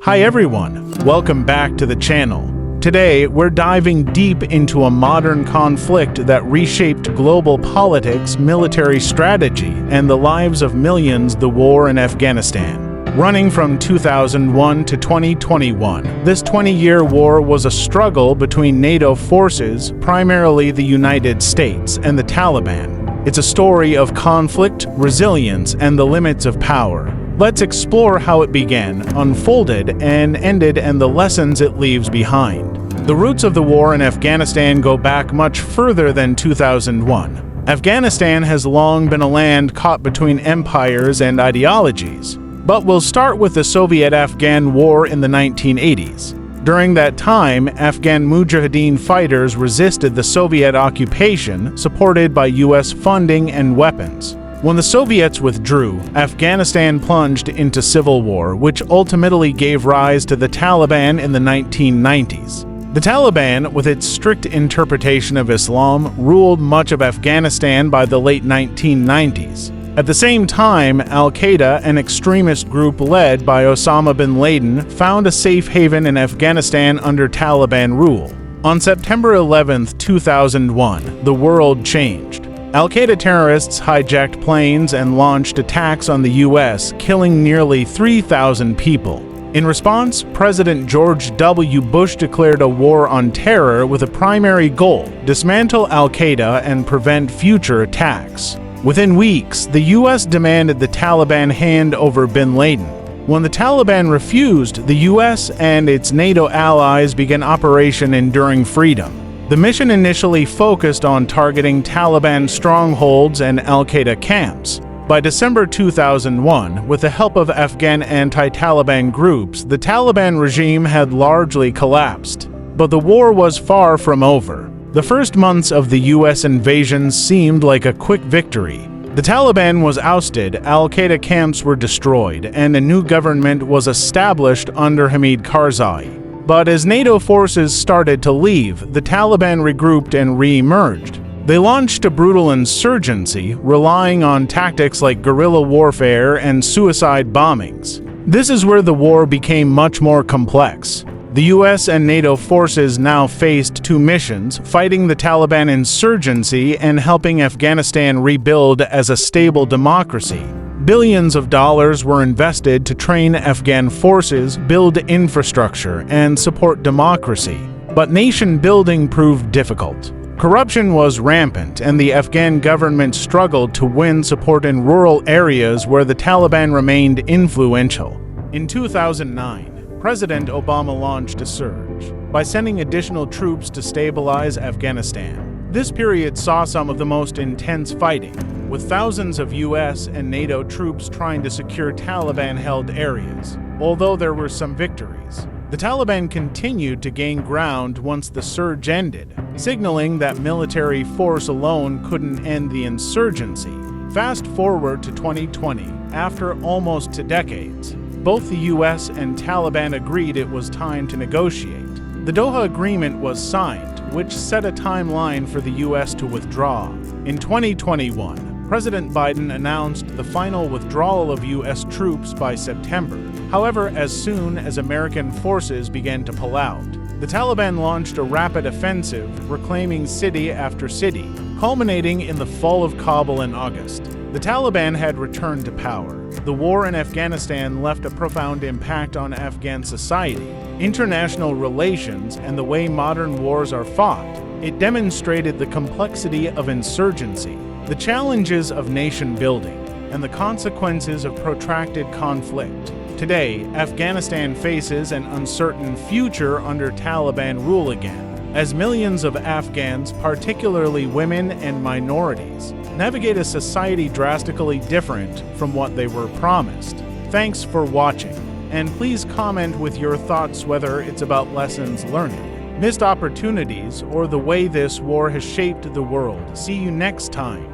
Hi everyone, welcome back to the channel. Today, we're diving deep into a modern conflict that reshaped global politics, military strategy, and the lives of millions, the war in Afghanistan. Running from 2001 to 2021, this 20-year war was a struggle between NATO forces, primarily the United States, and the Taliban. It's a story of conflict, resilience, and the limits of power. Let's explore how it began, unfolded, and ended, and the lessons it leaves behind. The roots of the war in Afghanistan go back much further than 2001. Afghanistan has long been a land caught between empires and ideologies. But we'll start with the Soviet-Afghan War in the 1980s. During that time, Afghan Mujahideen fighters resisted the Soviet occupation, supported by U.S. funding and weapons. When the Soviets withdrew, Afghanistan plunged into civil war, which ultimately gave rise to the Taliban in the 1990s. The Taliban, with its strict interpretation of Islam, ruled much of Afghanistan by the late 1990s. At the same time, Al-Qaeda, an extremist group led by Osama bin Laden, found a safe haven in Afghanistan under Taliban rule. On September 11, 2001, the world changed. Al-Qaeda terrorists hijacked planes and launched attacks on the U.S., killing nearly 3,000 people. In response, President George W. Bush declared a war on terror with a primary goal: dismantle Al-Qaeda and prevent future attacks. Within weeks, the U.S. demanded the Taliban hand over bin Laden. When the Taliban refused, the U.S. and its NATO allies began Operation Enduring Freedom. The mission initially focused on targeting Taliban strongholds and Al-Qaeda camps. By December 2001, with the help of Afghan anti-Taliban groups, the Taliban regime had largely collapsed. But the war was far from over. The first months of the U.S. invasion seemed like a quick victory. The Taliban was ousted, Al-Qaeda camps were destroyed, and a new government was established under Hamid Karzai. But as NATO forces started to leave, the Taliban regrouped and re-emerged. They launched a brutal insurgency, relying on tactics like guerrilla warfare and suicide bombings. This is where the war became much more complex. The US and NATO forces now faced two missions: fighting the Taliban insurgency and helping Afghanistan rebuild as a stable democracy. Billions of dollars were invested to train Afghan forces, build infrastructure, and support democracy. But nation building proved difficult. Corruption was rampant, and the Afghan government struggled to win support in rural areas where the Taliban remained influential. In 2009, President Obama launched a surge by sending additional troops to stabilize Afghanistan. This period saw some of the most intense fighting, with thousands of U.S. and NATO troops trying to secure Taliban-held areas. Although there were some victories, the Taliban continued to gain ground once the surge ended, signaling that military force alone couldn't end the insurgency. Fast forward to 2020, after almost 2 decades. Both the U.S. and Taliban agreed it was time to negotiate. The Doha Agreement was signed, which set a timeline for the U.S. to withdraw. In 2021, President Biden announced the final withdrawal of U.S. troops by September. However, as soon as American forces began to pull out, the Taliban launched a rapid offensive, reclaiming city after city, culminating in the fall of Kabul in August. The Taliban had returned to power. The war in Afghanistan left a profound impact on Afghan society, international relations, and the way modern wars are fought. It demonstrated the complexity of insurgency, the challenges of nation building, and the consequences of protracted conflict. Today, Afghanistan faces an uncertain future under Taliban rule again, as millions of Afghans, particularly women and minorities, navigate a society drastically different from what they were promised. Thanks for watching, and please comment with your thoughts whether it's about lessons learned, missed opportunities, or the way this war has shaped the world. See you next time.